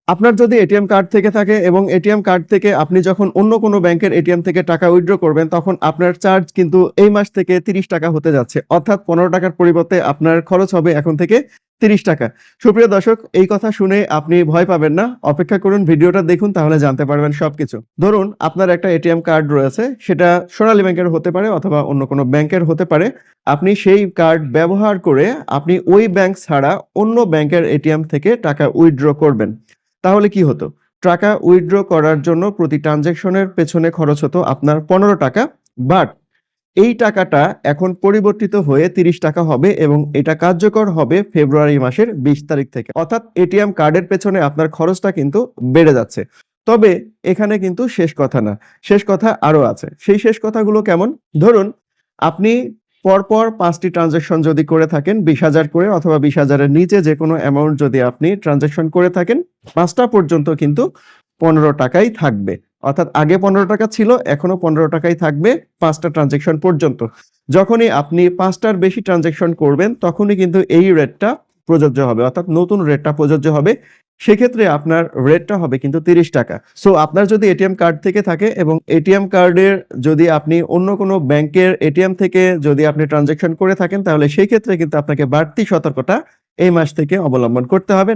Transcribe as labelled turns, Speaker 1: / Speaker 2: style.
Speaker 1: আপনার যদি ATM card থেকে থাকে এবং এটিএম কার্ড থেকে আপনি যখন অন্য কোনো ব্যাংকের এটিএম থেকে টাকা উইথড্র করবেন, তখন আপনার চার্জ কিন্তু এই মাস থেকে 30 টাকা হতে যাচ্ছে। অর্থাৎ 15 টাকার পরিবর্তে আপনার খরচ হবে এখন থেকে 30 টাকা। সুপ্রিয় দর্শক, এই কথা শুনে আপনি ভয় পাবেন না। অপেক্ষা করুন, ভিডিওটা দেখুন, তাহলে জানতে পারবেন সবকিছু। ধরুন আপনার একটা এটিএম কার্ড রয়েছে, সেটা সোনালী ব্যাংকের হতে পারে অথবা অন্য কোনো ব্যাংকের হতে পারে। আপনি সেই কার্ড ব্যবহার করে আপনি ওই ব্যাংক ছাড়া অন্য ব্যাংকের এটিএম থেকে টাকা উইথড্র করবেন। তাহলে কি হতো? টাকা উইথড্র করার জন্য প্রতি ট্রানজ্যাকশনের পেছনে খরচ হতো আপনার 15 টাকা। বাট এই টাকাটা এখন পরিবর্তিত হয়ে 30 টাকা হবে এবং এটা কার্যকর হবে ফেব্রুয়ারি মাসের 20 তারিখ থেকে। অর্থাৎ এটিএম কার্ডের পেছনে আপনার খরচটা কিন্তু বেড়ে যাচ্ছে। তবে এখানে কিন্তু শেষ কথা না। শেষ কথা আরো আছে। সেই শেষ কথাগুলো কেমন? ধরুন আপনি পরপর 5 টি ট্রানজ্যাকশন যদি করে থাকেন 20,000 করে অথবা 20,000 এর নিচে যেকোনো অ্যামাউন্ট যদি আপনি ট্রানজ্যাকশন করে থাকেন, 5 টা পর্যন্ত কিন্তু 15 টাকাই থাকবে। অর্থাৎ আগে 15 টাকা ছিল, এখনো 15 টাকাই থাকবে 5 টা ট্রানজ্যাকশন পর্যন্ত। যখনই আপনি 5 টার বেশি ট্রানজ্যাকশন করবেন, তখনই কিন্তু এই রেটটা প্রযোজ্য হবে। অর্থাৎ নতুন রেটটা প্রযোজ্য হবে। সেক্ষেত্রে আপনার রেটটা হবে কিন্তু 30 টাকা। সো আপনার যদি এটিএম কার্ড থেকে থাকে এবং এটিএম কার্ডের যদি আপনি অন্য কোনো ব্যাংকের এটিএম থেকে যদি আপনি ট্রানজ্যাকশন করে থাকেন, তাহলে সেই ক্ষেত্রে কিন্তু আপনাকে বাড়তি সতর্কতা এই মাস থেকে অবলম্বন করতে হবে।